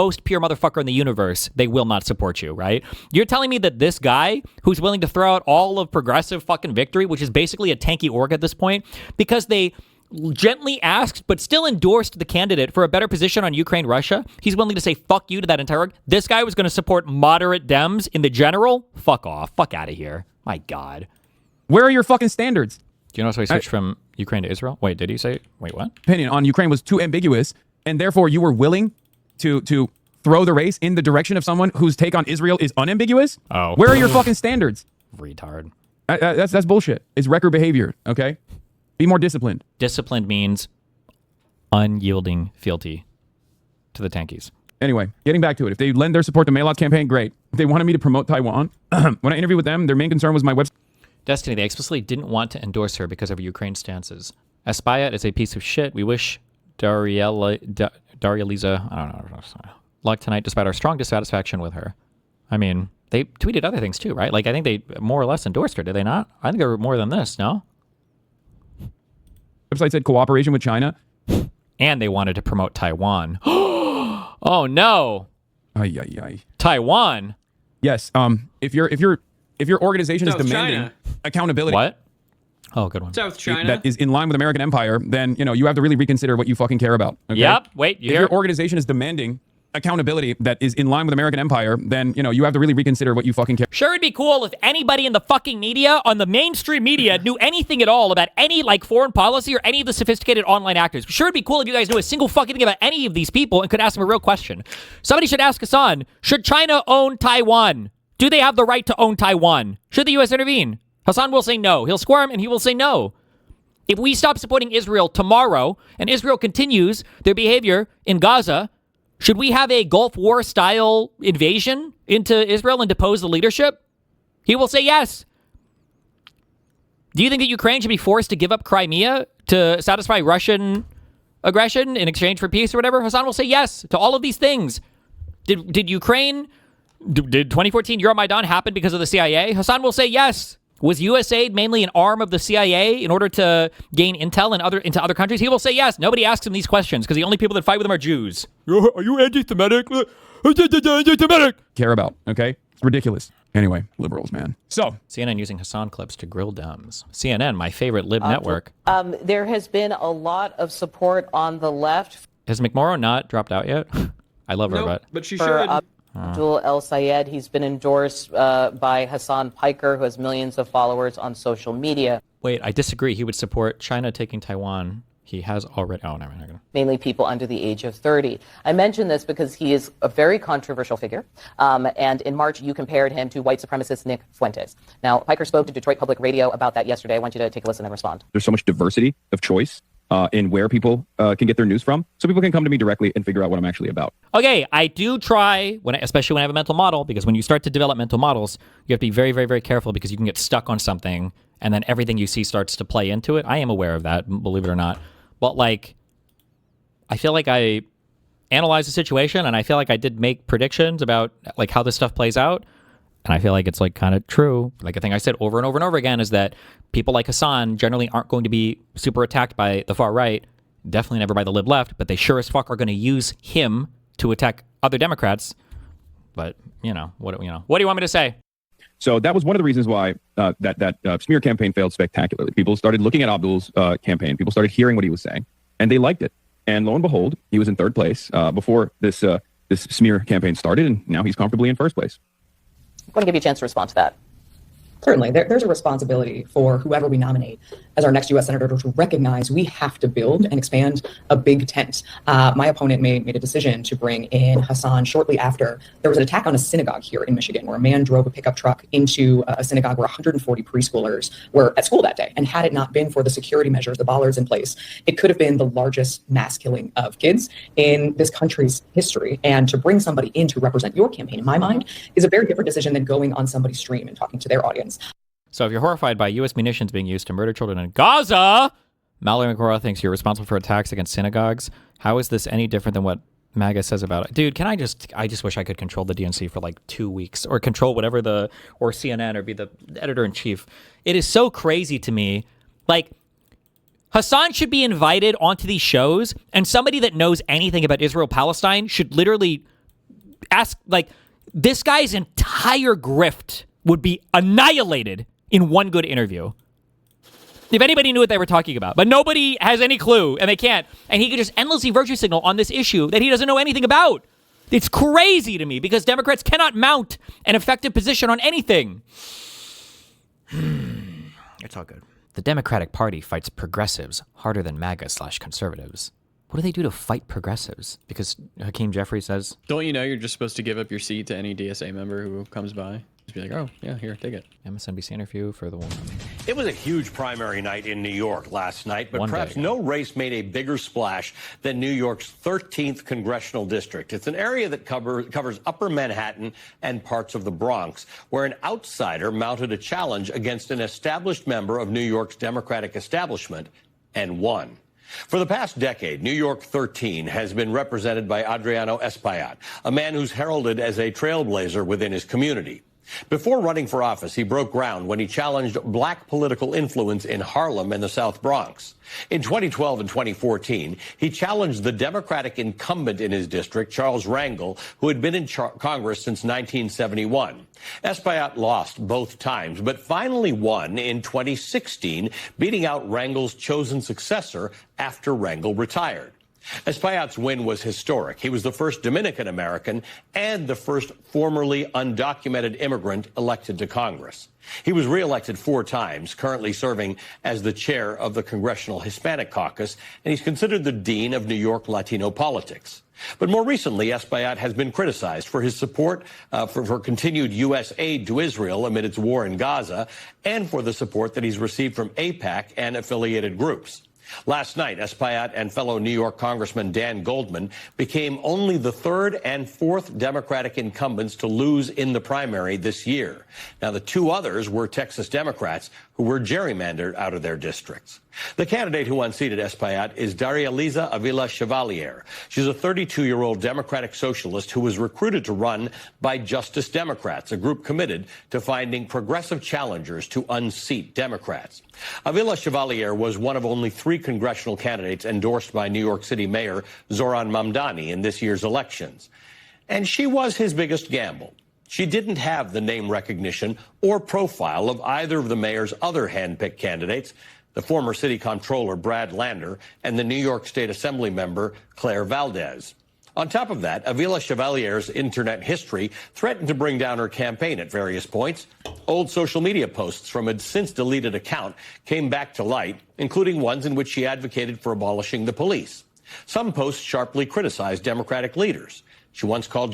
most pure motherfucker in the universe, they will not support you, right? You're telling me that this guy who's willing to throw out all of progressive fucking victory, which is basically a tanky org at this point, because they gently asked but still endorsed the candidate for a better position on Ukraine, Russia, he's willing to say fuck you to that entire org. This guy was going to support moderate Dems in the general? Fuck off. Fuck out of here. My God. Where are your fucking standards? Do you know so he switched from Ukraine to Israel? Wait, did he say? Wait, what? Opinion on Ukraine was too ambiguous, and therefore you were willing to throw the race in the direction of someone whose take on Israel is unambiguous? Oh. Where are your fucking standards? Retard. That's bullshit. It's record behavior, okay? Be more disciplined. Disciplined means unyielding fealty to the tankies. Anyway, getting back to it. If they lend their support to Mail-Out campaign, great. If they wanted me to promote Taiwan, when I interviewed with them, their main concern was my website. Destiny, they explicitly didn't want to endorse her because of her Ukraine stances. Aspayat is a piece of shit. We wish Daria Liza, I don't know, luck tonight despite our strong dissatisfaction with her. I mean, they tweeted other things too, right? Like, I think they more or less endorsed her, did they not? I think there were more than this, no? Website said cooperation with China. And they wanted to promote Taiwan. Oh, no. Ay. Taiwan? Yes. If your organization is demanding China. Accountability. What? Oh, good one. South China. That is in line with American empire, then, you have to really reconsider what you fucking care about. Okay? Yep. Wait, if your organization is demanding accountability that is in line with American empire, then, you have to really reconsider what you fucking care. Sure, it'd be cool if anybody in the fucking media, on the mainstream media, knew anything at all about any, foreign policy or any of the sophisticated online actors. Sure, it'd be cool if you guys knew a single fucking thing about any of these people and could ask them a real question. Somebody should ask Hasan, should China own Taiwan? Do they have the right to own Taiwan? Should the U.S. intervene? Hasan will say no. He'll squirm and he will say no. If we stop supporting Israel tomorrow and Israel continues their behavior in Gaza, should we have a Gulf War style invasion into Israel and depose the leadership? He will say yes. Do you think that Ukraine should be forced to give up Crimea to satisfy Russian aggression in exchange for peace or whatever? Hasan will say yes to all of these things. Did 2014 Euromaidan happen because of the CIA? Hasan will say yes. Was USAID mainly an arm of the CIA in order to gain intel into other countries? He will say yes. Nobody asks him these questions because the only people that fight with him are Jews. Are you anti-Semitic? Anti-Semitic. Care about, okay? It's ridiculous. Anyway, liberals, man. So CNN using Hasan clips to grill Dems. CNN, my favorite lib network. There has been a lot of support on the left. Has McMorrow not dropped out yet? I love her, but she should. Abdul El Sayed, he's been endorsed by Hasanpiker, who has millions of followers on social media. Wait, I disagree. He would support China taking Taiwan. He has already. Oh, never mind. Mainly people under the age of 30. I mention this because he is a very controversial figure. And in March, you compared him to white supremacist Nick Fuentes. Now, Piker spoke to Detroit Public Radio about that yesterday. I want you to take a listen and respond. There's so much diversity of choice in where people can get their news from, so people can come to me directly and figure out what I'm actually about. Okay, I do try, especially when I have a mental model, because when you start to develop mental models, you have to be very, very, very careful because you can get stuck on something and then everything you see starts to play into it. I am aware of that, believe it or not. But I feel like I analyzed the situation and I feel like I did make predictions about how this stuff plays out. And I feel like it's kind of true. A thing I said over and over and over again is that people like Hasan generally aren't going to be super attacked by the far right, definitely never by the lib left, but they sure as fuck are going to use him to attack other Democrats. But, what do you want me to say? So that was one of the reasons why that smear campaign failed spectacularly. People started looking at Abdul's campaign. People started hearing what he was saying, and they liked it. And lo and behold, he was in third place before this smear campaign started, and now he's comfortably in first place. I'm going to give you a chance to respond to that. Certainly, there's a responsibility for whoever we nominate as our next U.S. Senator to recognize we have to build and expand a big tent. My opponent made a decision to bring in Hasan shortly after there was an attack on a synagogue here in Michigan where a man drove a pickup truck into a synagogue where 140 preschoolers were at school that day. And had it not been for the security measures, the bollards in place, it could have been the largest mass killing of kids in this country's history. And to bring somebody in to represent your campaign, in my mind, is a very different decision than going on somebody's stream and talking to their audience. So if you're horrified by U.S. munitions being used to murder children in Gaza, Mallory McMorrow thinks you're responsible for attacks against synagogues. How is this any different than what MAGA says about it? Dude, I just wish I could control the DNC for 2 weeks or control whatever or CNN or be the editor-in-chief. It is so crazy to me. Hasan should be invited onto these shows and somebody that knows anything about Israel-Palestine should literally This guy's entire grift would be annihilated in one good interview. If anybody knew what they were talking about. But nobody has any clue, and they can't. And he could just endlessly virtue signal on this issue that he doesn't know anything about. It's crazy to me because Democrats cannot mount an effective position on anything. It's all good. The Democratic Party fights progressives harder than MAGA/conservatives. What do they do to fight progressives? Because Hakeem Jeffrey says... Don't you know you're just supposed to give up your seat to any DSA member who comes by? Just be like, oh, yeah, here, take it. MSNBC interview for the woman. It was a huge primary night in New York last night, but perhaps no race made a bigger splash than New York's 13th congressional district. It's an area that covers Upper Manhattan and parts of the Bronx, where an outsider mounted a challenge against an established member of New York's Democratic establishment and won. For the past decade, New York 13 has been represented by Adriano Espaillat, a man who's heralded as a trailblazer within his community. Before running for office, he broke ground when he challenged black political influence in Harlem and the South Bronx. In 2012 and 2014, he challenged the Democratic incumbent in his district, Charles Rangel, who had been in Congress since 1971. Espaillat lost both times, but finally won in 2016, beating out Rangel's chosen successor after Rangel retired. Espaillat's win was historic. He was the first Dominican American and the first formerly undocumented immigrant elected to Congress. He was reelected 4 times, currently serving as the chair of the Congressional Hispanic Caucus, and he's considered the dean of New York Latino politics. But more recently, Espaillat has been criticized for his support for continued U.S. aid to Israel amid its war in Gaza, and for the support that he's received from AIPAC and affiliated groups. Last night, Espaillat and fellow New York Congressman Dan Goldman became only the 3rd and 4th Democratic incumbents to lose in the primary this year. Now, the 2 others were Texas Democrats who were gerrymandered out of their districts. The candidate who unseated Espaillat is Daria Liza Avila Chevalier. She's a 32-year-old Democratic socialist who was recruited to run by Justice Democrats, a group committed to finding progressive challengers to unseat Democrats. Avila Chevalier was one of only 3 congressional candidates endorsed by New York City Mayor Zoran Mamdani in this year's elections. And she was his biggest gamble. She didn't have the name recognition or profile of either of the mayor's other hand-picked candidates, the former city comptroller Brad Lander and the New York State Assembly member Claire Valdez. On top of that, Avila Chevalier's internet history threatened to bring down her campaign at various points. Old social media posts from a since-deleted account came back to light, including ones in which she advocated for abolishing the police. Some posts sharply criticized Democratic leaders. She once called